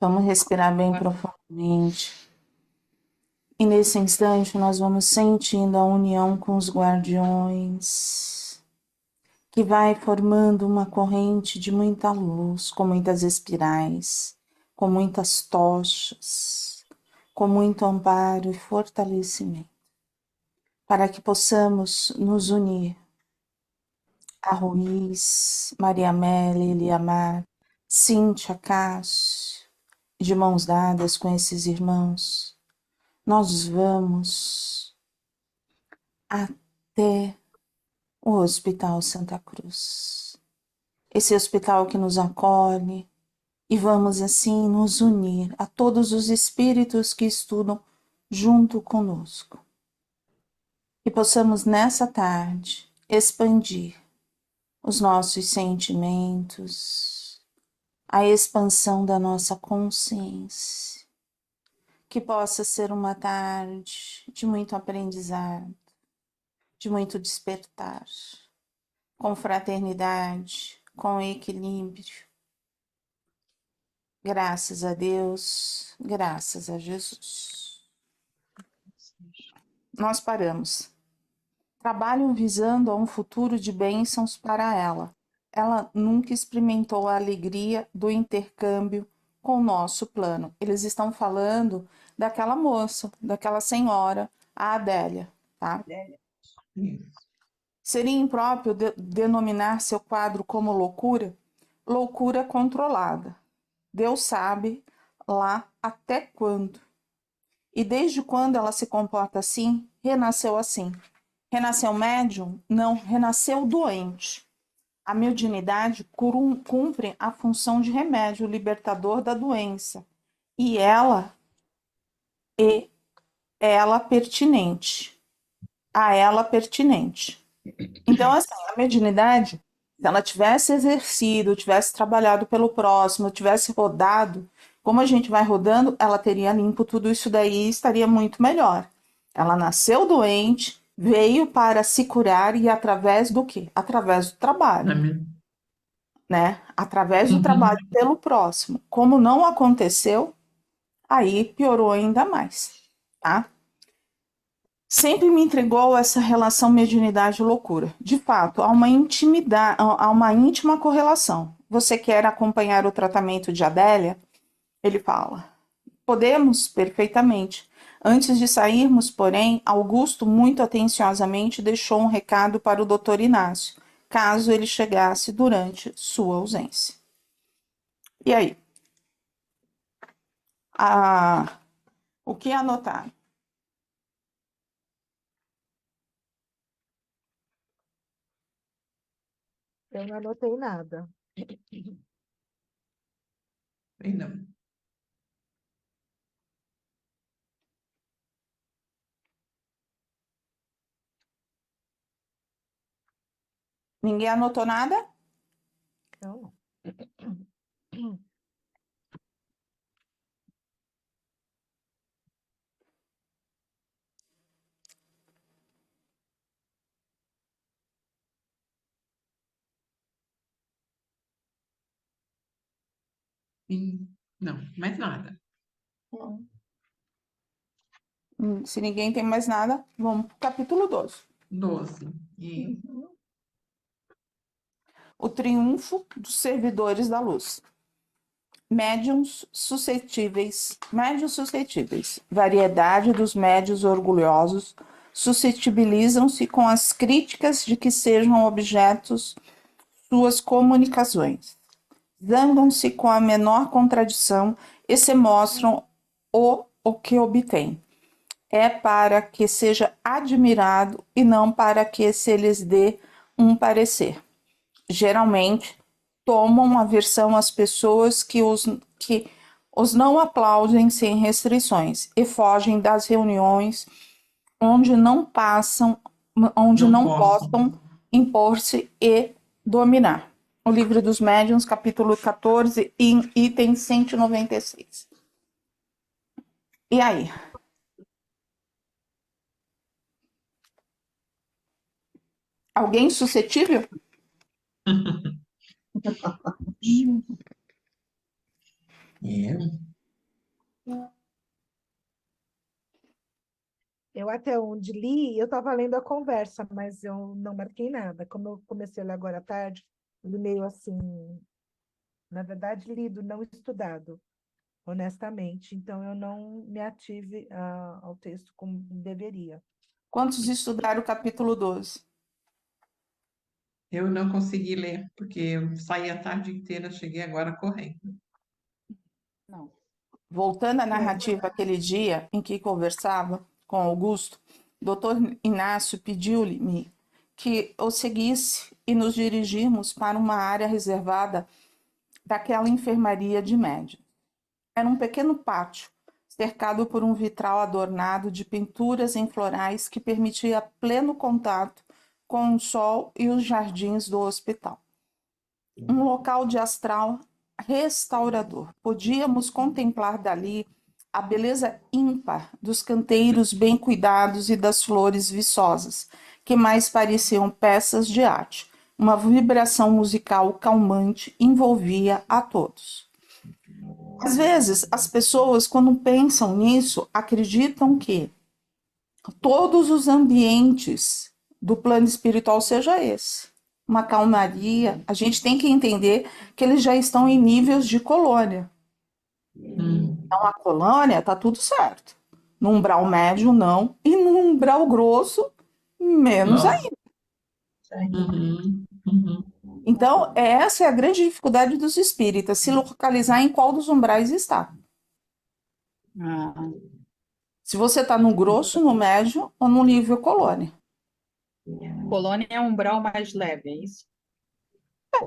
Vamos respirar bem profundamente. E nesse instante nós vamos sentindo a união com os guardiões, que vai formando uma corrente de muita luz, com muitas espirais, com muitas tochas, com muito amparo e fortalecimento, para que possamos nos unir a Ruiz, Maria Amélia, Eliamar, Cíntia, Cássio, de mãos dadas com esses irmãos, nós vamos até o Hospital Santa Cruz. Esse hospital que nos acolhe, e vamos assim nos unir a todos os espíritos que estudam junto conosco. E possamos nessa tarde expandir os nossos sentimentos, a expansão da nossa consciência. Que possa ser uma tarde de muito aprendizado, de muito despertar, com fraternidade, com equilíbrio. Graças a Deus, graças a Jesus. Nós paramos. Trabalham visando a um futuro de bênçãos para ela. Ela nunca experimentou a alegria do intercâmbio com o nosso plano. Eles estão falando daquela moça, daquela senhora, a Adélia, tá? Seria impróprio denominar seu quadro como loucura? Loucura controlada. Deus sabe lá até quando. E desde quando ela se comporta assim, renasceu assim. Renasceu médium? Não, renasceu doente. A mediunidade cumpre a função de remédio libertador da doença. E e ela pertinente. A ela pertinente. Então, assim, a mediunidade, se ela tivesse exercido, tivesse trabalhado pelo próximo, tivesse rodado, como a gente vai rodando, ela teria limpo tudo isso daí e estaria muito melhor. Ela nasceu doente, veio para se curar e através do quê? Através do trabalho, Amém. né? Através do trabalho Uhum. pelo próximo. Como não aconteceu, aí piorou ainda mais, tá? Sempre me entregou essa relação mediunidade-loucura. De fato, há uma intimidade, há uma íntima correlação. Você quer acompanhar o tratamento de Adélia? Ele fala. Podemos, perfeitamente. Antes de sairmos, porém, Augusto muito atenciosamente deixou um recado para o doutor Inácio, caso ele chegasse durante sua ausência. E aí? O que anotar? Eu não anotei nada. Bem, não. Ninguém anotou nada? Não. Não, mais nada. Não. Se ninguém tem mais nada, vamos para o capítulo 12. 12. E Uhum. O triunfo dos servidores da luz. Médiuns suscetíveis. Variedade dos médios orgulhosos suscetibilizam-se com as críticas de que sejam objetos suas comunicações. Zangam-se com a menor contradição e se mostram o que obtêm. É para que seja admirado e não para que se lhes dê um parecer. Geralmente, tomam aversão às pessoas que os não aplaudem sem restrições e fogem das reuniões onde não passam, onde não não posso. possam impor-se e dominar. O Livro dos Médiuns, capítulo 14, item 196. E aí? Alguém suscetível? É. Eu até onde li, eu estava lendo a conversa, mas eu não marquei nada. Como eu comecei a ler agora à tarde, li meio assim, na verdade, lido, não estudado, honestamente. Então, eu não me ative ao texto como deveria. Quantos estudaram o capítulo 12? Eu não consegui ler, porque eu saí a tarde inteira, cheguei agora correndo. Não. Voltando à É, narrativa aquele dia em que conversava com Augusto, Dr. Inácio pediu-me que o seguisse e nos dirigirmos para uma área reservada daquela enfermaria de médium. Era um pequeno pátio, cercado por um vitral adornado de pinturas em florais que permitia pleno contato com o sol e os jardins do hospital. Um local de astral restaurador. Podíamos contemplar dali a beleza ímpar dos canteiros bem cuidados e das flores viçosas, que mais pareciam peças de arte. Uma vibração musical calmante envolvia a todos. Às vezes, as pessoas, quando pensam nisso, acreditam que todos os ambientes do plano espiritual seja esse. Uma calmaria. A gente tem que entender que eles já estão em níveis de colônia. Então, a colônia está tudo certo. No umbral médio, não. E no umbral grosso, menos Nossa. ainda. Uhum, uhum. Então, essa é a grande dificuldade dos espíritas, se localizar em qual dos umbrais está. Ah, Se você está no grosso, no médio ou no nível colônia. colônia é um umbral mais leve, é isso?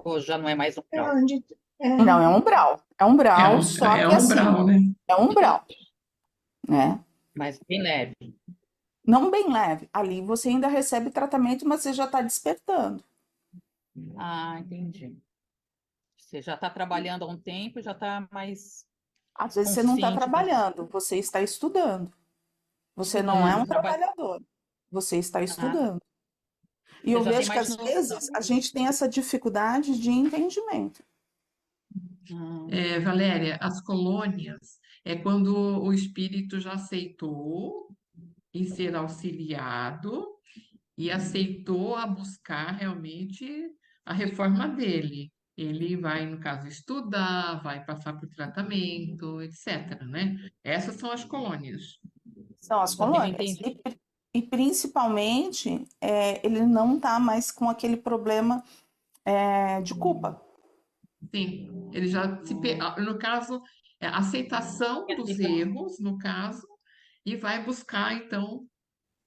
Ou já não é mais é umbral? onde, é, Não, é umbral. É umbral, só É que um assim, umbral, né? é umbral, né? Mais bem leve. Não bem leve. Ali você ainda recebe tratamento, mas você já está despertando. Ah, entendi. Você já está trabalhando há um tempo, já está mais Às vezes você não está consciente das. trabalhando, você está estudando. Você não é Estudando, um trabalhando. trabalhador, você está Ah, tá. estudando. E Você eu já tem vejo que mais às noção. vezes a gente tem essa dificuldade de entendimento. Ah, Valéria, as colônias é quando o espírito já aceitou em ser auxiliado e aceitou a buscar realmente a reforma dele. Ele vai, no caso, estudar, vai passar por tratamento, etc., né? Essas são as colônias. São as eu colônias. entendi. E principalmente, ele não está mais com aquele problema de culpa. Sim, ele já no caso, aceitação dos erros, no caso, e vai buscar, então,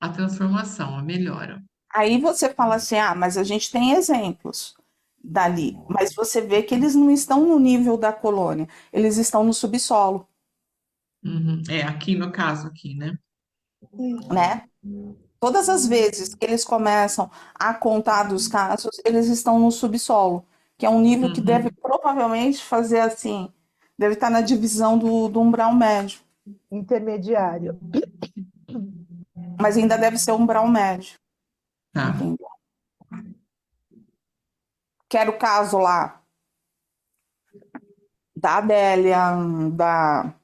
a transformação, a melhora. Aí você fala assim, ah, mas a gente tem exemplos dali, mas você vê que eles não estão no nível da colônia, eles estão no subsolo, Uhum. É, aqui no caso, aqui, né? né? Todas as vezes que eles começam a contar dos casos, eles estão no subsolo, que é um nível que deve Uhum. provavelmente fazer assim, deve estar na divisão do umbral médio, intermediário. mas ainda deve ser umbral médio, Tá. entendeu? Que era o caso lá da Adélia, da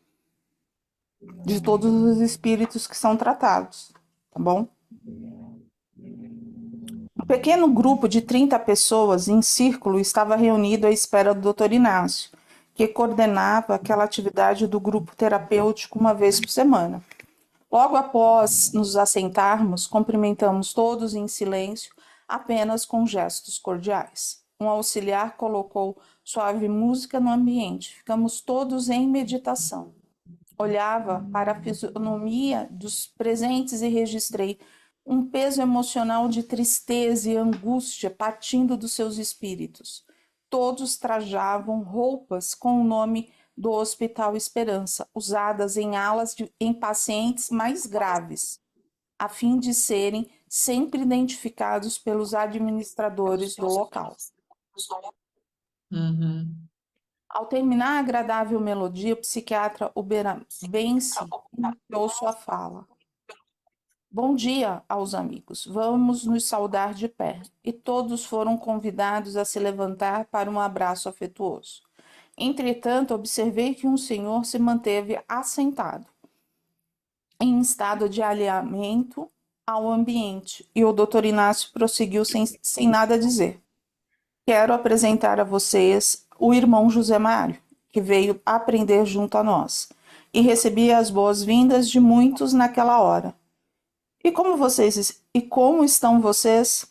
de todos os espíritos que são tratados, tá bom? Um pequeno grupo de 30 pessoas em círculo estava reunido à espera do Dr. Inácio, que coordenava aquela atividade do grupo terapêutico uma vez por semana. Logo após nos assentarmos, cumprimentamos todos em silêncio, apenas com gestos cordiais. Um auxiliar colocou suave música no ambiente. Ficamos todos em meditação. Olhava para a fisionomia dos presentes e registrei um peso emocional de tristeza e angústia partindo dos seus espíritos. Todos trajavam roupas com o nome do Hospital Esperança, usadas em pacientes mais graves, a fim de serem sempre identificados pelos administradores do local. Uhum. Ao terminar a agradável melodia, o psiquiatra Uberanbense iniciou sua fala. Bom dia aos amigos. Vamos nos saudar de pé. E todos foram convidados a se levantar para um abraço afetuoso. Entretanto, observei que um senhor se manteve assentado. em estado de alinhamento ao ambiente. E o doutor Inácio prosseguiu sem nada dizer. Quero apresentar a vocês o irmão José Mário, que veio aprender junto a nós, e recebi as boas-vindas de muitos naquela hora. E como estão vocês?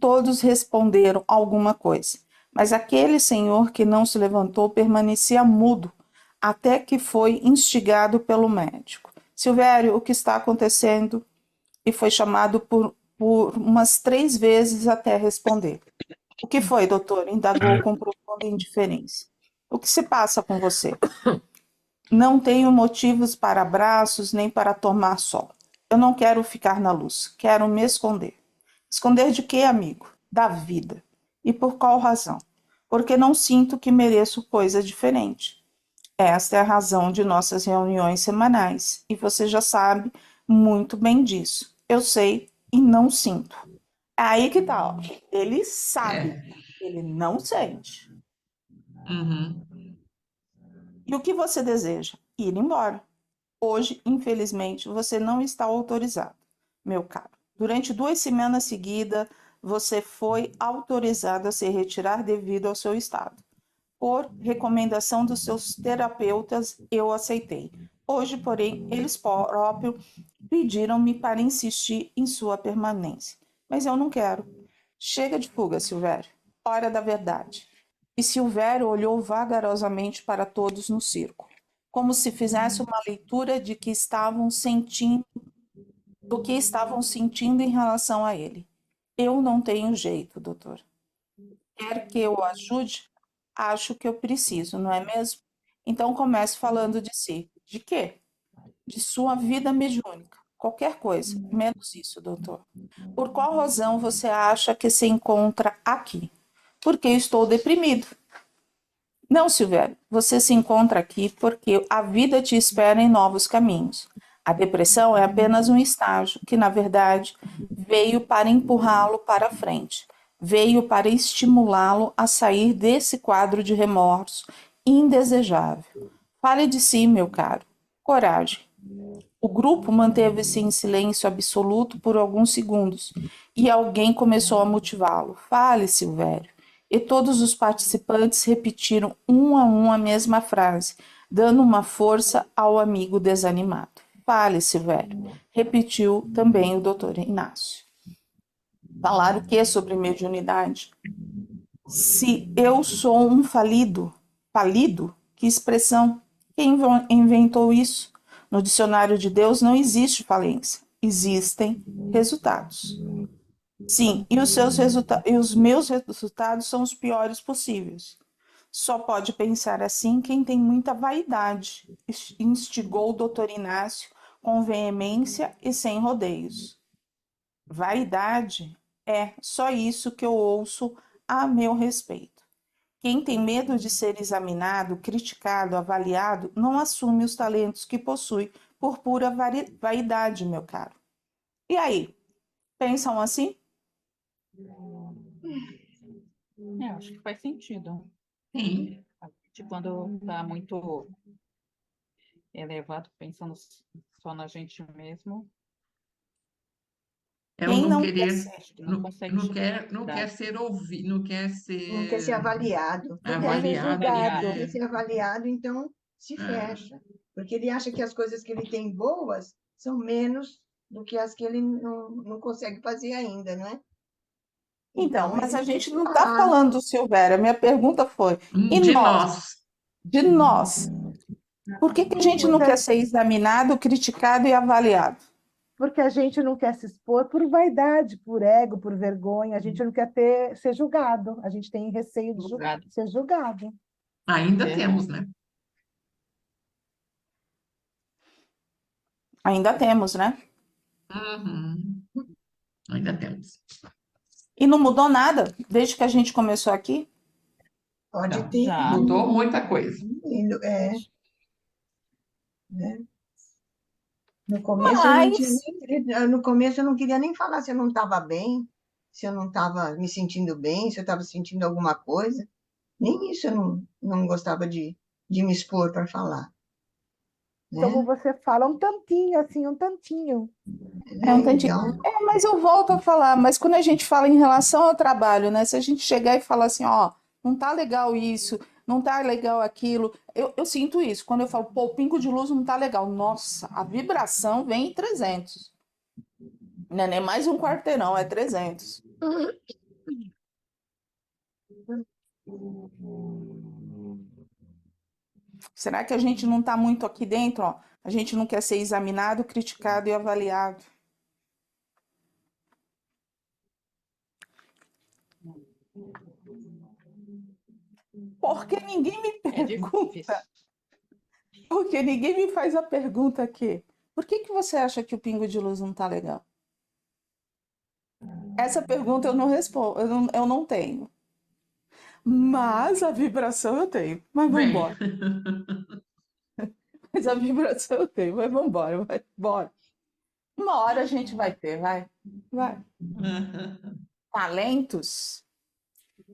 Todos responderam alguma coisa, mas aquele senhor que não se levantou permanecia mudo, até que foi instigado pelo médico. Silvério, o que está acontecendo? E foi chamado por umas 3 vezes até responder. O que foi, doutor? Indagou com profunda indiferença. O que se passa com você? Não tenho motivos para abraços nem para tomar sol. Eu não quero ficar na luz, quero me esconder. Esconder de quê, amigo? Da vida. E por qual razão? Porque não sinto que mereço coisa diferente. Esta é a razão de nossas reuniões semanais, e você já sabe muito bem disso. Eu sei e não sinto. É aí que tá, ó. Ele sabe, ele não sente. Uhum. E o que você deseja? Ir embora. Hoje, infelizmente, você não está autorizado, meu caro. Durante 2 semanas seguidas, você foi autorizado a se retirar devido ao seu estado. Por recomendação dos seus terapeutas, eu aceitei. Hoje, porém, eles próprios pediram-me para insistir em sua permanência. Mas eu não quero. Chega de fuga, Silvério. Hora da verdade. E Silvério olhou vagarosamente para todos no círculo, como se fizesse uma leitura de que estavam sentindo, do que estavam sentindo em relação a ele. Eu não tenho jeito, doutor. Quer que eu o ajude? Acho que eu preciso, não é mesmo? Então comece falando de si. De quê? De sua vida mediúnica. Qualquer coisa, menos isso, doutor. Por qual razão você acha que se encontra aqui? Porque estou deprimido. Não, Silvério, você se encontra aqui porque a vida te espera em novos caminhos. A depressão é apenas um estágio que, na verdade, veio para empurrá-lo para frente, veio para estimulá-lo a sair desse quadro de remorso indesejável. Fale de si, meu caro. Coragem. O grupo manteve-se em silêncio absoluto por alguns segundos e alguém começou a motivá-lo. Fale, Silvério. E todos os participantes repetiram um a um a mesma frase, dando uma força ao amigo desanimado. Fale, Silvério. Repetiu também o doutor Inácio. Falar o que sobre mediunidade? Se eu sou um falido, que expressão? Quem inventou isso? No dicionário de Deus não existe falência, existem resultados. Sim, e os meus resultados são os piores possíveis. Só pode pensar assim quem tem muita vaidade, instigou o doutor Inácio com veemência e sem rodeios. Vaidade é só isso que eu ouço a meu respeito. Quem tem medo de ser examinado, criticado, avaliado, não assume os talentos que possui por pura vaidade, meu caro. E aí, pensam assim? Acho que faz sentido. Sim. Quando está muito elevado, pensando só na gente mesmo, É o Quem não não quer querer, ser? acho que não consegue não quer ser ouvido, não quer Não quer ser ser avaliado. Não quer ser avaliado, ele julgado. Não quer. quer ser avaliado, então se fecha. Porque ele acha que as coisas que ele tem boas são menos do que as que ele não consegue fazer ainda, não é? Então, mas ele a gente não está fala. falando do Silvério. A minha pergunta foi: e De nós? nós. De nós? Por que a gente não quer ser examinado, criticado e avaliado? Porque a gente não quer se expor por vaidade, por ego, por vergonha. A gente não quer ser julgado. A gente tem receio de julgado. ser julgado. Ainda Verdade. temos, né? Ainda temos, né? Uhum. Ainda temos. E não mudou nada desde que a gente começou aqui? Pode Então, ter. Já. mudou muita coisa. Né? No começo eu não tinha Mas, no começo eu não queria nem falar se eu não estava bem, se eu não estava me sentindo bem, se eu estava sentindo alguma coisa. Nem isso eu não gostava de me expor para falar. como né? você fala, um tantinho, assim, um tantinho. É um tantinho. Então, Mas eu volto a falar, mas quando a gente fala em relação ao trabalho, né? Se a gente chegar e falar assim, ó, não tá legal isso, não tá legal aquilo, eu sinto isso. Quando eu falo, pô, o pingo de luz não tá legal. Nossa, a vibração vem em 300. Não é nem mais um quarteirão, é 300. Será que a gente não tá muito aqui dentro, ó? A gente não quer ser examinado, criticado e avaliado. Porque ninguém me É pergunta. difícil. Porque ninguém me faz a pergunta aqui. Por que que você acha que o pingo de luz não tá legal? Essa pergunta eu não respondo, eu não tenho. Mas a vibração eu tenho. Mas vamos Bem, embora. Mas a vibração eu tenho. Mas vamos embora, vai, bora. Uma hora a gente vai ter, vai. Vai. Talentos.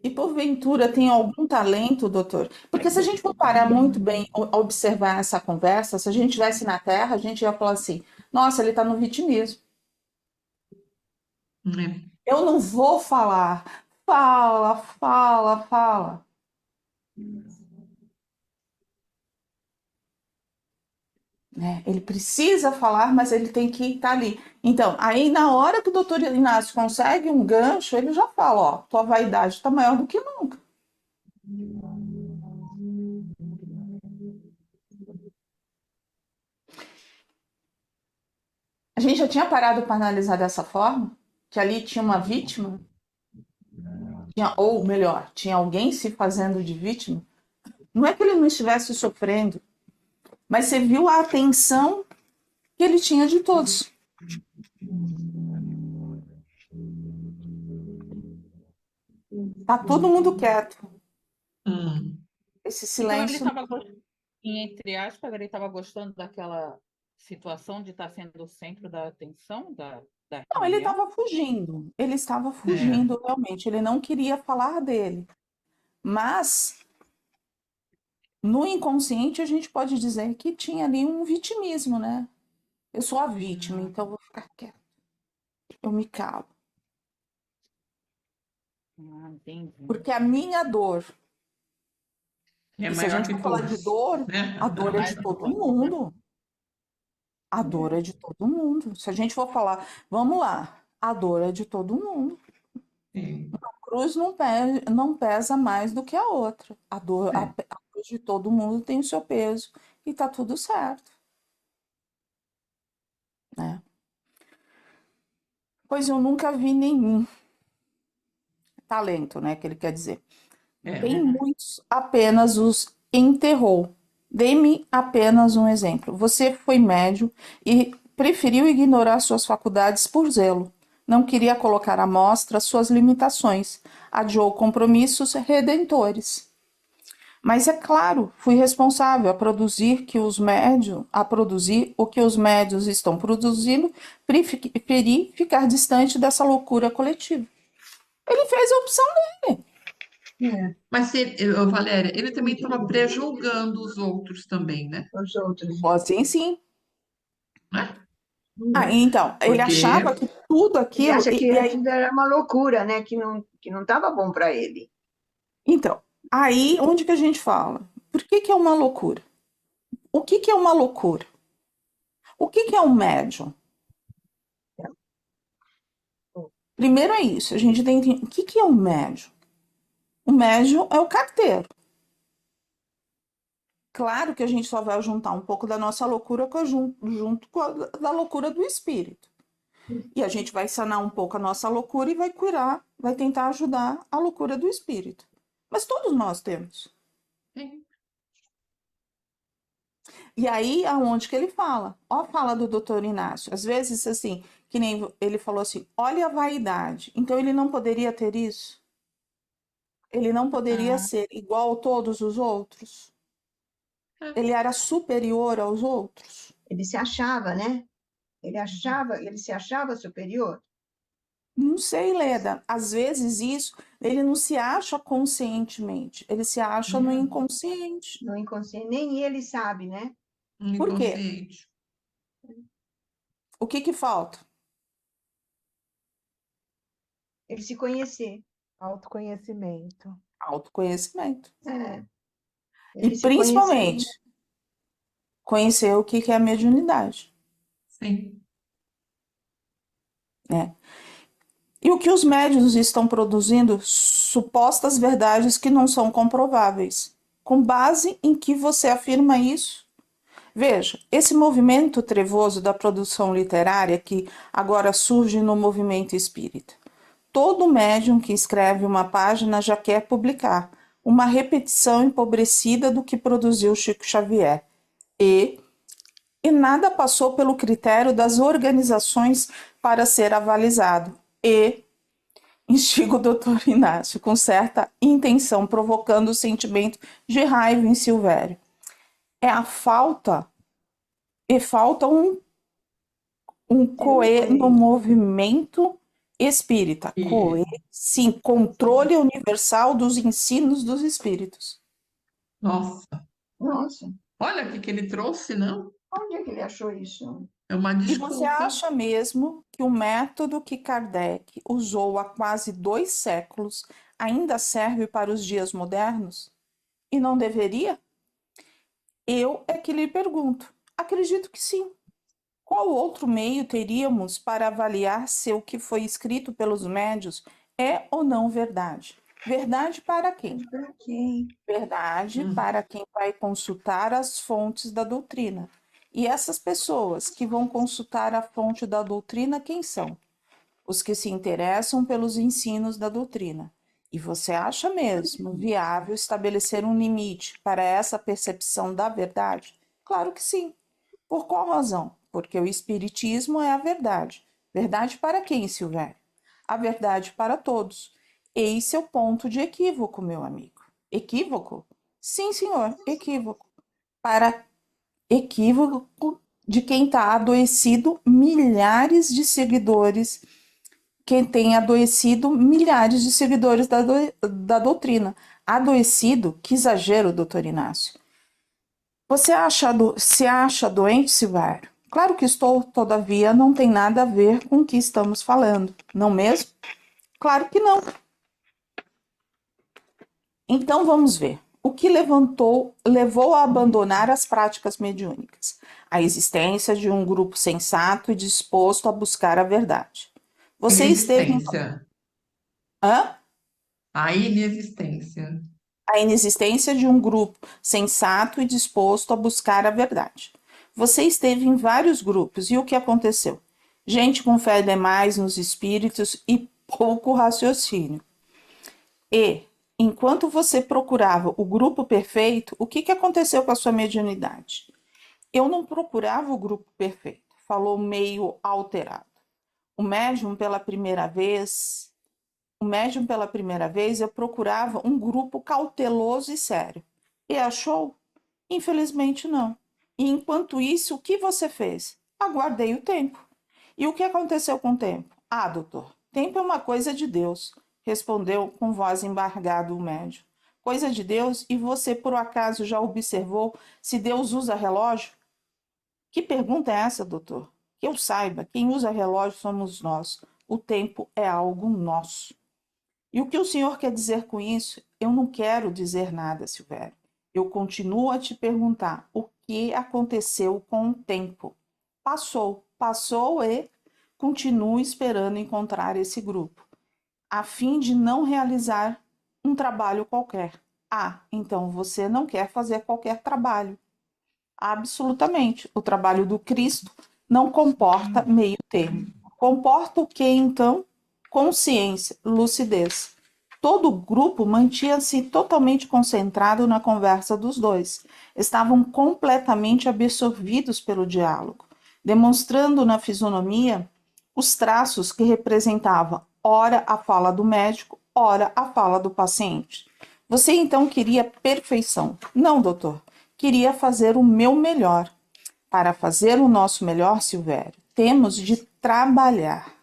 E porventura tem algum talento, doutor? Porque se a gente for parar muito bem a observar essa conversa, se a gente estivesse na Terra, a gente ia falar assim: nossa, ele está no vitimismo. é. Eu não vou falar. Fala, fala, fala. Né? Ele precisa falar, mas ele tem que estar ali. Então, aí na hora que o doutor Inácio consegue um gancho, ele já fala: ó, tua vaidade está maior do que nunca. A gente já tinha parado para analisar dessa forma? Que ali tinha uma vítima? Ou melhor, tinha alguém se fazendo de vítima? Não é que ele não estivesse sofrendo, mas você viu a atenção que ele tinha de todos. Tá todo mundo quieto. Hum. Esse Então ele silêncio. estava, entre aspas, ele estava gostando daquela situação de estar sendo o centro da atenção da Não, ele reunião? estava fugindo. Ele estava É. fugindo realmente. Ele não queria falar dele. Mas no inconsciente a gente pode dizer que tinha ali um vitimismo, né? Eu sou a vítima, então eu vou ficar quieto. Eu me calo. Ah, entendi. Porque a minha dor, É e se a maior gente que for falar de todos, dor, né? a dor é de Mais todo forte, né? mundo. A dor é de todo mundo. Se a gente for falar, vamos lá, a dor é de todo mundo. Sim. A cruz não pesa mais do que a outra. É. A cruz de todo mundo tem o seu peso e tá tudo certo, né? Pois eu nunca vi nenhum talento, né, que ele quer dizer. É. Tem muitos, apenas os enterrou. Dê-me apenas um exemplo. Você foi médio e preferiu ignorar suas faculdades por zelo. Não queria colocar à mostra suas limitações. Adiou compromissos redentores. Mas é claro, fui responsável a produzir o que os médios estão produzindo, preferi ficar distante dessa loucura coletiva. Ele fez a opção dele. é, Mas Valéria, ele também estava pré-julgando os outros também, né? os outros. Assim, sim. Né? Então, ele achava Porque que tudo Ele aquilo. acha que E aí, aquilo era uma loucura, né? Que não estava bom para ele. então, aí onde que a gente fala? Por que que é uma loucura? O que que é uma loucura? O que que é um médium? Primeiro é isso, a gente tem que entender o que que é um médium. O médium é o carteiro. Claro que a gente só vai juntar um pouco da nossa loucura junto com da loucura do espírito. E a gente vai sanar um pouco a nossa loucura e vai curar, vai tentar ajudar a loucura do espírito. Mas todos nós temos. sim, E aí, aonde que ele fala? Ó, fala do doutor Inácio. Às vezes, assim, que nem ele falou assim: olha a vaidade. Então, ele não poderia ter isso? Ele não poderia Ah, ser igual a todos os outros? é, Ele era superior aos outros? Ele se achava, né? Ele se achava superior. Não sei, Leda. Às vezes isso, ele não se acha conscientemente, ele se acha no inconsciente. No inconsciente, nem ele sabe, né? Por quê? Inconsciente. O que que falta? Ele se conhecer. Autoconhecimento. Autoconhecimento. É, E ele se conhecer. principalmente, conhecer o que que é a mediunidade, Sim. né? E o que os médiuns estão produzindo? Supostas verdades que não são comprováveis. Com base em que você afirma isso? Veja, esse movimento trevoso da produção literária que agora surge no movimento espírita. Todo médium que escreve uma página já quer publicar uma repetição empobrecida do que produziu Chico Xavier. E nada passou pelo critério das organizações para ser avalizado. E instiga o doutor Inácio com certa intenção, provocando o sentimento de raiva em Silvério. É a falta, e falta um coe no movimento espírita. Coe, sim, controle universal dos ensinos dos espíritos. Nossa. Nossa, Olha o que ele trouxe, não? onde é que ele achou isso? É uma E você desculpa. acha mesmo que o método que Kardec usou há quase 2 séculos ainda serve para os dias modernos? E não deveria? Eu é que lhe pergunto. Acredito que sim. Qual outro meio teríamos para avaliar se o que foi escrito pelos médios é ou não verdade? Verdade para quem? Para quem? Verdade para quem vai consultar as fontes da doutrina. E essas pessoas que vão consultar a fonte da doutrina, quem são? Os que se interessam pelos ensinos da doutrina. E você acha mesmo viável estabelecer um limite para essa percepção da verdade? Claro que sim. Por qual razão? Porque o Espiritismo é a verdade. Verdade para quem, Silvério? A verdade para todos. Esse é o ponto de equívoco, meu amigo. Equívoco? Sim, senhor, equívoco. Para equívoco de quem está adoecido, milhares de seguidores, quem tem adoecido milhares de seguidores da doutrina. Adoecido? Que exagero, doutor Inácio. Você se acha doente, Silvério? Claro que estou, todavia, não tem nada a ver com o que estamos falando, não mesmo? Claro que não. Então vamos ver. O que levou a abandonar as práticas mediúnicas? A existência de um grupo sensato e disposto a buscar a verdade. Você esteve em... Inexistência. Hã? A inexistência. A inexistência de um grupo sensato e disposto a buscar a verdade. Você esteve em vários grupos e o que aconteceu? Gente com fé demais nos espíritos e pouco raciocínio. E, enquanto você procurava o grupo perfeito, o que aconteceu com a sua mediunidade? Eu não procurava o grupo perfeito, falou meio alterado. O médium pela primeira vez, eu procurava um grupo cauteloso e sério. E achou? Infelizmente não. E enquanto isso, o que você fez? Aguardei o tempo. E o que aconteceu com o tempo? Ah, doutor, tempo é uma coisa de Deus, respondeu com voz embargada o médium. Coisa de Deus? E você por acaso já observou se Deus usa relógio? Que pergunta é essa, doutor? Que eu saiba, quem usa relógio somos nós. O tempo é algo nosso. E o que o senhor quer dizer com isso? Eu não quero dizer nada, Silvério. Eu continuo a te perguntar o que aconteceu com o tempo. Passou e continuo esperando encontrar esse grupo, a fim de não realizar um trabalho qualquer. Ah, então você não quer fazer qualquer trabalho. Absolutamente. O trabalho do Cristo não comporta meio termo. Comporta o que, então? Consciência, lucidez. Todo o grupo mantinha-se totalmente concentrado na conversa dos dois. Estavam completamente absorvidos pelo diálogo, demonstrando na fisionomia os traços que representavam ora a fala do médico, ora a fala do paciente. Você então queria perfeição. Não, doutor. Queria fazer o meu melhor. Para fazer o nosso melhor, Silvério, temos de trabalhar.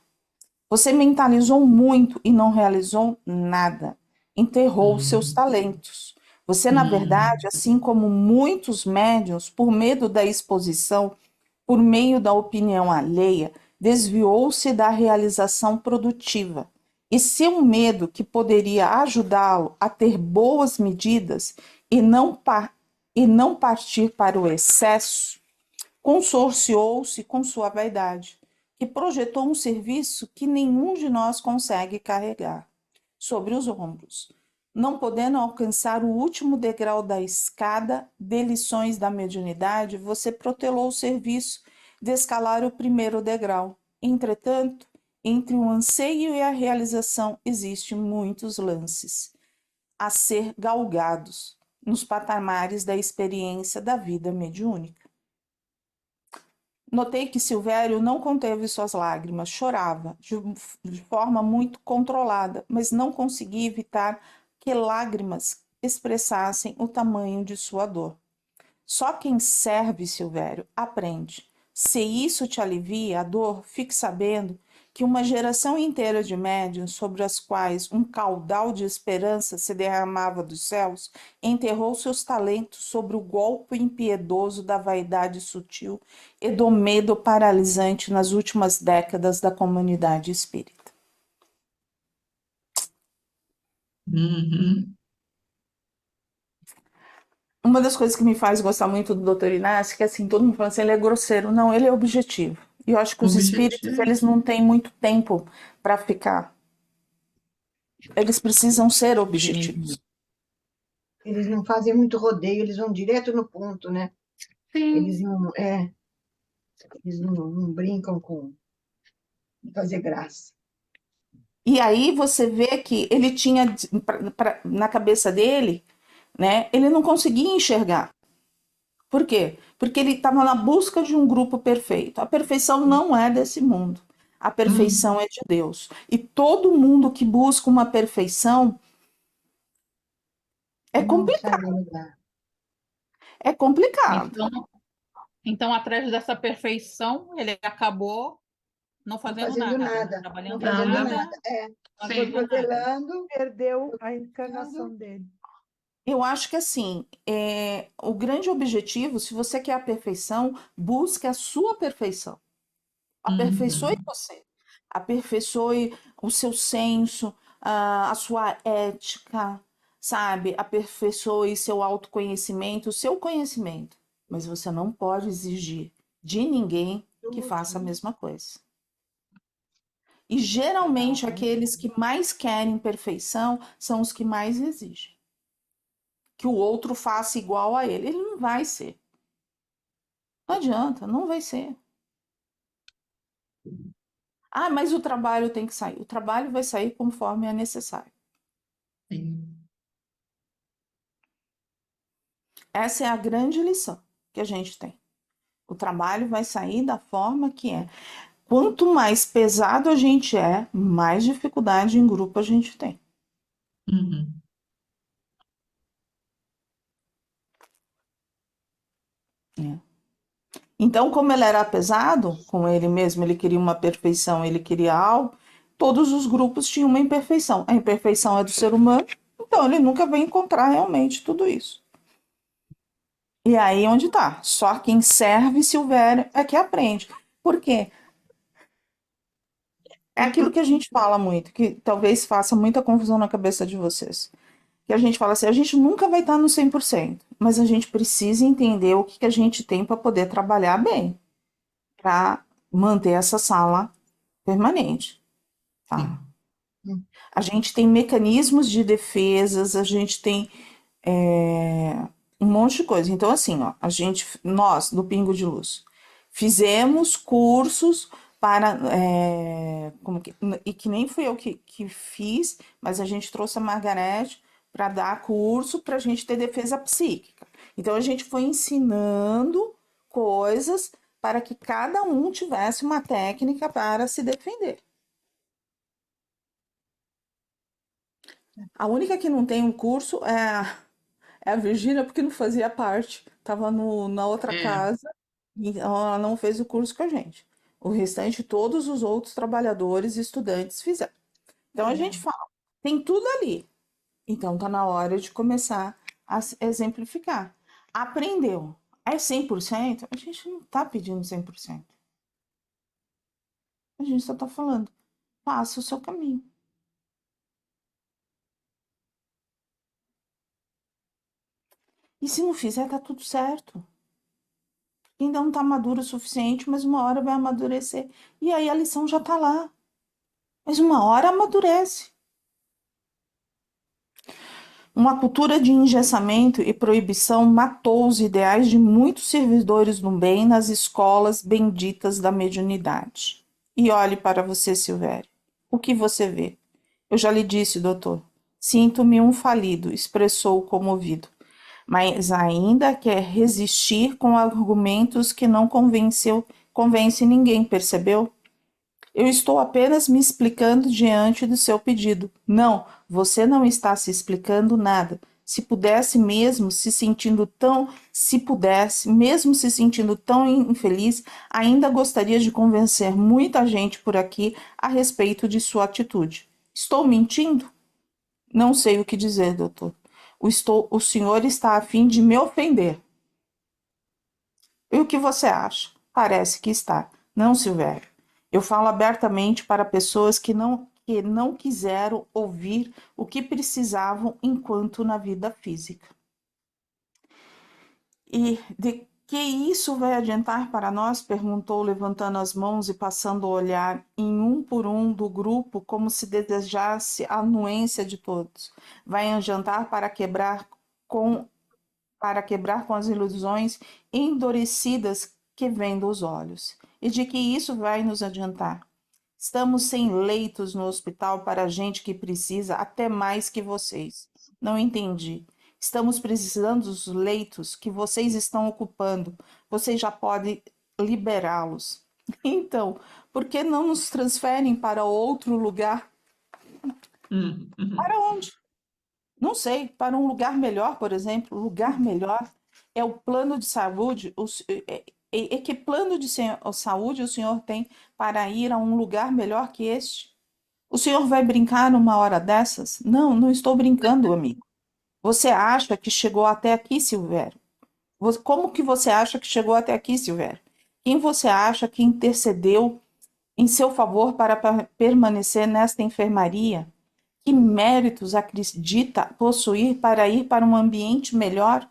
Você mentalizou muito e não realizou nada. Enterrou seus talentos. Você, na verdade, assim como muitos médiuns, por medo da exposição, por meio da opinião alheia, desviou-se da realização produtiva. E seu medo, que poderia ajudá-lo a ter boas medidas e não partir para o excesso, consorciou-se com sua vaidade, que projetou um serviço que nenhum de nós consegue carregar sobre os ombros. Não podendo alcançar o último degrau da escada de lições da mediunidade, você protelou o serviço de escalar o primeiro degrau. Entretanto, entre o anseio e a realização existem muitos lances a ser galgados nos patamares da experiência da vida mediúnica. Notei que Silvério não conteve suas lágrimas, chorava de forma muito controlada, mas não conseguia evitar que lágrimas expressassem o tamanho de sua dor. Só quem serve, Silvério, aprende. Se isso te alivia a dor, fique sabendo que uma geração inteira de médiuns, sobre as quais um caudal de esperança se derramava dos céus, enterrou seus talentos sobre o golpe impiedoso da vaidade sutil e do medo paralisante nas últimas décadas da comunidade espírita. Uhum. Uma das coisas que me faz gostar muito do Dr. Inácio é que assim, todo mundo fala assim, ele é grosseiro. Não, ele é objetivo. E eu acho que os espíritos, Objetivo. eles não têm muito tempo para ficar. Eles precisam ser objetivos. Eles não fazem muito rodeio, eles vão direto no ponto, né? Sim. Eles não brincam com fazer graça. E aí você vê que ele tinha na cabeça dele, né? Ele não conseguia enxergar. Por quê? Porque ele estava na busca de um grupo perfeito. A perfeição não é desse mundo. A perfeição é de Deus. E todo mundo que busca uma perfeição é Não complicado. sai do lugar. É complicado. Então, atrás dessa perfeição, ele acabou não Não fazendo fazendo nada, nada, não trabalhando fazendo Nada. nada, nada. É, não foi fazendo nada. protelando. Perdeu a encarnação dele. Eu acho que assim, o grande objetivo, se você quer a perfeição, busque a sua perfeição. Aperfeiçoe você. Aperfeiçoe o seu senso, a sua ética, sabe? Aperfeiçoe seu autoconhecimento, o seu conhecimento. Mas você não pode exigir de ninguém que faça a mesma coisa. E geralmente aqueles que mais querem perfeição são os que mais exigem. Que o outro faça igual a ele. Ele não vai ser. Não adianta, não vai ser. Ah, mas o trabalho tem que sair. O trabalho vai sair conforme é necessário. Sim. Essa é a grande lição que a gente tem. O trabalho vai sair da forma que é. Quanto mais pesado a gente é, mais dificuldade em grupo a gente tem. Uhum. Então, como ele era pesado com ele mesmo, ele queria uma perfeição, ele queria algo, todos os grupos tinham uma imperfeição. A imperfeição é do ser humano, então ele nunca vai encontrar realmente tudo isso. E aí onde tá? Só quem serve Silvério é que aprende. Por quê? É aquilo que a gente fala muito, que talvez faça muita confusão na cabeça de vocês. Que a gente fala assim, a gente nunca vai estar no 100%, mas a gente precisa entender o que a gente tem para poder trabalhar bem, para manter essa sala permanente, tá? A gente tem mecanismos de defesas, a gente tem um monte de coisa. Então, assim, ó, nós, do Pingo de Luz, fizemos cursos para, e que nem fui eu que fiz, mas a gente trouxe a Margarete para dar curso para a gente ter defesa psíquica. Então, a gente foi ensinando coisas para que cada um tivesse uma técnica para se defender. A única que não tem um curso é a Virgínia, porque não fazia parte, estava na outra casa, e ela não fez o curso com a gente. O restante, todos os outros trabalhadores e estudantes fizeram. Então a gente fala, tem tudo ali. Então tá na hora de começar a exemplificar. Aprendeu. É 100%? A gente não está pedindo 100%. A gente só está falando, faça o seu caminho. E se não fizer, tá tudo certo. Ainda não está maduro o suficiente, mas uma hora vai amadurecer. E aí a lição já está lá. Mas uma hora amadurece. Uma cultura de engessamento e proibição matou os ideais de muitos servidores do bem nas escolas benditas da mediunidade. E olhe para você, Silvério. O que você vê? Eu já lhe disse, doutor. Sinto-me um falido, expressou comovido. Mas ainda quer resistir com argumentos que não convence ninguém, percebeu? Eu estou apenas me explicando diante do seu pedido. Não, você não está se explicando nada. Se pudesse mesmo mesmo se sentindo tão infeliz, ainda gostaria de convencer muita gente por aqui a respeito de sua atitude. Estou mentindo? Não sei o que dizer, doutor. O senhor está a fim de me ofender. E o que você acha? Parece que está. Não, Silvério. Eu falo abertamente para pessoas que não quiseram ouvir o que precisavam enquanto na vida física. E de que isso vai adiantar para nós? Perguntou, levantando as mãos e passando a olhar em um por um do grupo, como se desejasse a anuência de todos. Vai adiantar para quebrar com as ilusões endurecidas que vêm dos olhos. E de que isso vai nos adiantar? Estamos sem leitos no hospital para gente que precisa, até mais que vocês. Não entendi. Estamos precisando dos leitos que vocês estão ocupando. Vocês já podem liberá-los. Então, por que não nos transferem para outro lugar? Para onde? Não sei, para um lugar melhor, por exemplo, lugar melhor é o plano de saúde, que plano de saúde o senhor tem para ir a um lugar melhor que este? O senhor vai brincar numa hora dessas? Não, não estou brincando, amigo. Você acha que chegou até aqui, Silvério? Como que você acha que chegou até aqui, Silvério? Quem você acha que intercedeu em seu favor para permanecer nesta enfermaria? Que méritos acredita possuir para ir para um ambiente melhor?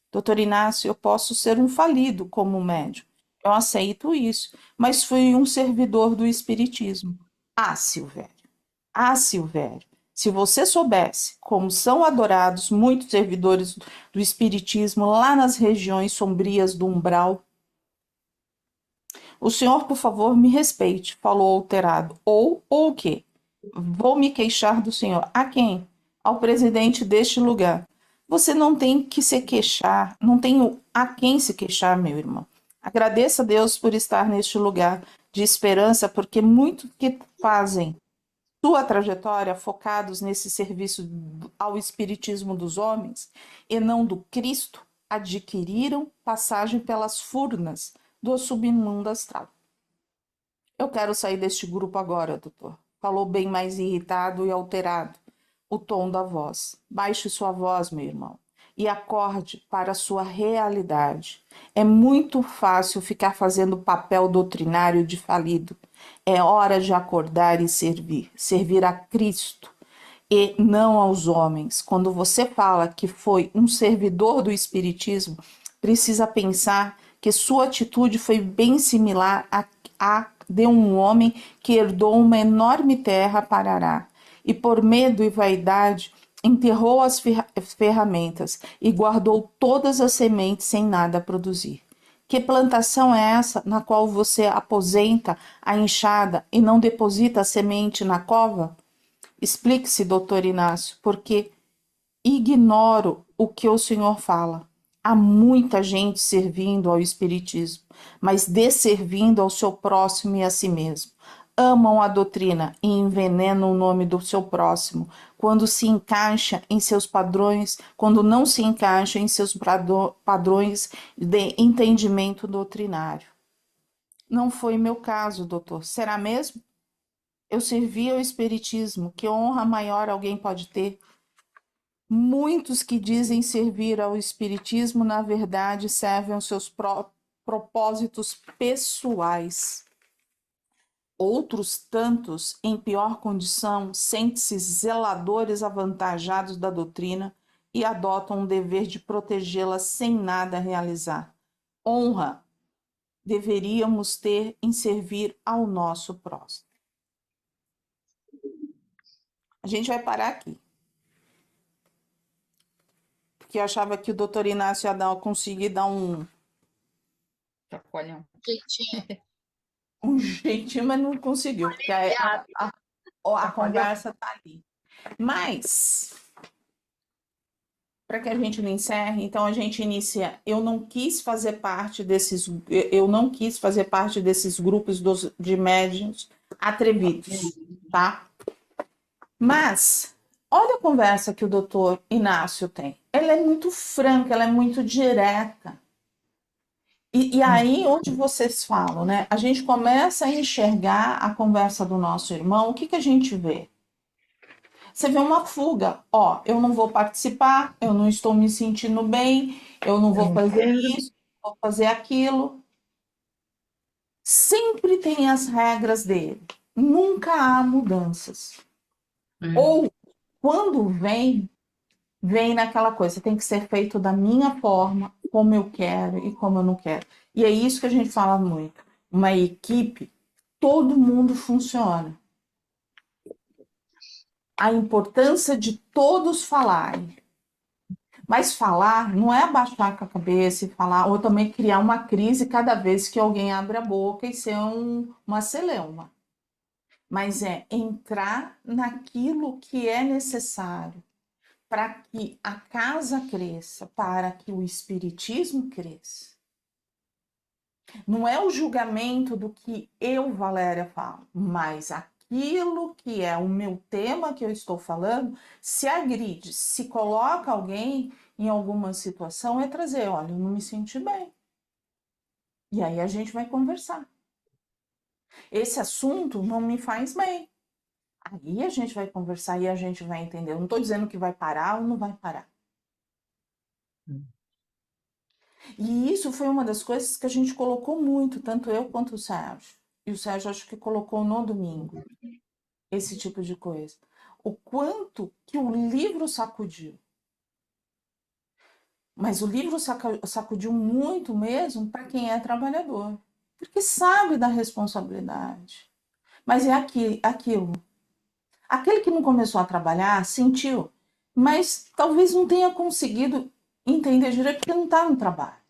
Doutor Inácio, eu posso ser um falido como médium. Eu aceito isso, mas fui um servidor do Espiritismo. Silvério. Silvério. Se você soubesse como são adorados muitos servidores do Espiritismo lá nas regiões sombrias do umbral. O senhor, por favor, me respeite, falou alterado. Ou o quê? Vou me queixar do senhor. A quem? Ao presidente deste lugar. Você não tem que se queixar, não tem a quem se queixar, meu irmão. Agradeça a Deus por estar neste lugar de esperança, porque muitos que fazem sua trajetória focados nesse serviço ao espiritismo dos homens e não do Cristo, adquiriram passagem pelas furnas do submundo astral. Eu quero sair deste grupo agora, doutor. Falou bem mais irritado e alterado o tom da voz. Baixe sua voz, meu irmão, e acorde para a sua realidade. É muito fácil ficar fazendo papel doutrinário de falido. É hora de acordar e servir a Cristo e não aos homens. Quando você fala que foi um servidor do Espiritismo, precisa pensar que sua atitude foi bem similar à de um homem que herdou uma enorme terra para arar e por medo e vaidade enterrou as ferramentas e guardou todas as sementes sem nada produzir. Que plantação é essa na qual você aposenta a enxada e não deposita a semente na cova? Explique-se, doutor Inácio, porque ignoro o que o senhor fala. Há muita gente servindo ao Espiritismo, mas desservindo ao seu próximo e a si mesmo. Amam a doutrina e envenenam o nome do seu próximo, quando se encaixa em seus padrões, quando não se encaixa em seus padrões de entendimento doutrinário. Não foi meu caso, doutor. Será mesmo? Eu servi ao Espiritismo. Que honra maior alguém pode ter? Muitos que dizem servir ao espiritismo, na verdade, servem aos seus propósitos pessoais. Outros tantos, em pior condição, sentem-se zeladores avantajados da doutrina e adotam o dever de protegê-la sem nada realizar. Honra deveríamos ter em servir ao nosso próximo. A gente vai parar aqui. Porque eu achava que o doutor Inácio ia conseguir dar Chacoalhão. um jeitinho, mas não conseguiu, porque a conversa está ali. Mas, para que a gente não encerre, então a gente inicia. Eu não quis fazer parte desses grupos de médiuns atrevidos, tá? Mas, olha a conversa que o doutor Inácio tem. Ela é muito franca, ela é muito direta. E aí, onde vocês falam, né? A gente começa a enxergar a conversa do nosso irmão, o que a gente vê? Você vê uma fuga. Ó, eu não vou participar, eu não estou me sentindo bem, eu não vou fazer isso, vou fazer aquilo. Sempre tem as regras dele. Nunca há mudanças. Ou, quando vem naquela coisa, tem que ser feito da minha forma, como eu quero e como eu não quero. E é isso que a gente fala muito. Uma equipe, todo mundo funciona. A importância de todos falarem. Mas falar não é abaixar a cabeça e falar, ou também criar uma crise cada vez que alguém abre a boca e ser uma celeuma. Mas é entrar naquilo que é necessário para que a casa cresça, para que o espiritismo cresça. Não é o julgamento do que eu, Valéria, falo, mas aquilo que é o meu tema que eu estou falando, se agride, se coloca alguém em alguma situação, é trazer, olha, eu não me senti bem. E aí a gente vai conversar. Esse assunto não me faz bem. Aí a gente vai conversar e a gente vai entender. Eu não estou dizendo que vai parar ou não vai parar. E isso foi uma das coisas que a gente colocou muito, tanto eu quanto o Sérgio. E o Sérgio acho que colocou no domingo, esse tipo de coisa. O quanto que o livro sacudiu. Mas o livro sacudiu muito mesmo para quem é trabalhador. Porque sabe da responsabilidade. Mas é aquilo. Aquele que não começou a trabalhar sentiu, mas talvez não tenha conseguido entender direito porque não está no trabalho.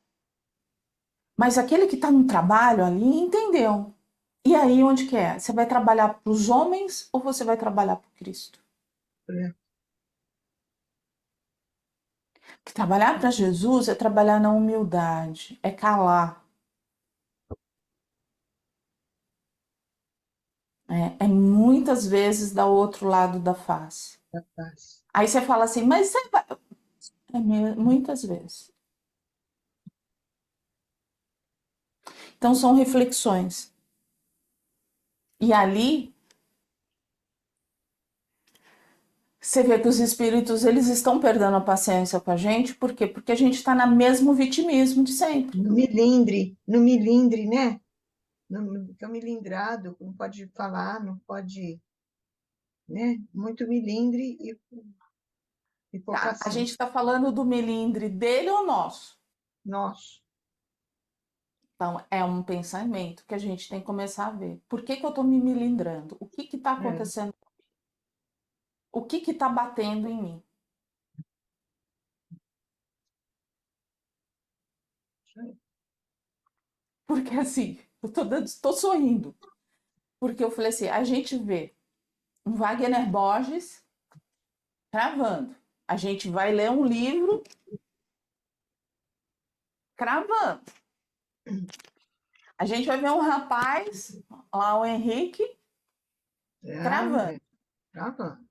Mas aquele que está no trabalho ali entendeu. E aí onde que é? Você vai trabalhar para os homens ou você vai trabalhar para Cristo? Porque trabalhar para Jesus é trabalhar na humildade, é calar. É muitas vezes dar o outro lado da face. Aí você fala assim, mas você vai... muitas vezes. Então são reflexões. E ali você vê que os espíritos eles estão perdendo a paciência com a gente, por quê? Porque a gente está no mesmo vitimismo de sempre. No milindre, né? Fica milindrado, não pode falar, não pode, né? Muito milindre e pouca Tá, a gente está falando do melindre dele ou nosso? Nosso. Então, é um pensamento que a gente tem que começar a ver. Por que eu estou me melindrando? O que está acontecendo? O que está batendo em mim? Porque assim, eu estou sorrindo. Porque eu falei assim, a gente vê um Wagner Borges cravando. A gente vai ler um livro cravando. A gente vai ver um rapaz, lá o Henrique, cravando. Cravando.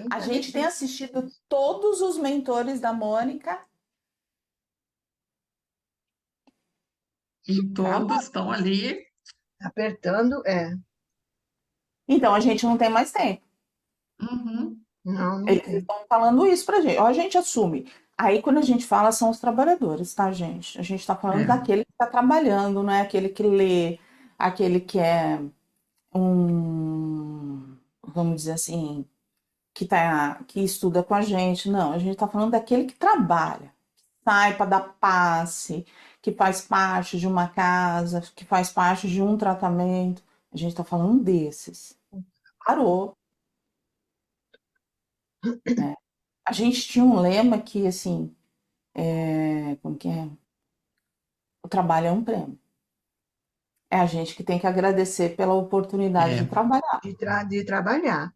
A gente tem assistido todos os mentores da Mônica. E todos estão ali. Apertando, Então, a gente não tem mais tempo. Uhum. Não Eles tem. estão falando isso pra gente. Ó, a gente assume. Aí, quando a gente fala, são os trabalhadores, tá, gente? A gente está falando É, daquele que está trabalhando, não é aquele que lê, aquele que é vamos dizer assim, que estuda com a gente. Não, a gente está falando daquele que trabalha, sai para dar passe, que faz parte de uma casa, que faz parte de um tratamento. A gente está falando desses. Parou, né? A gente tinha um lema que, assim, como que é? O trabalho é um prêmio. É a gente que tem que agradecer pela oportunidade de é. trabalhar. De trabalhar.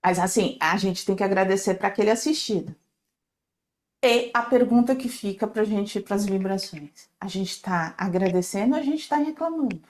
Mas, assim, a gente tem que agradecer para aquele assistido. E a pergunta que fica para a gente ir para as vibrações: a gente está agradecendo ou a gente está reclamando?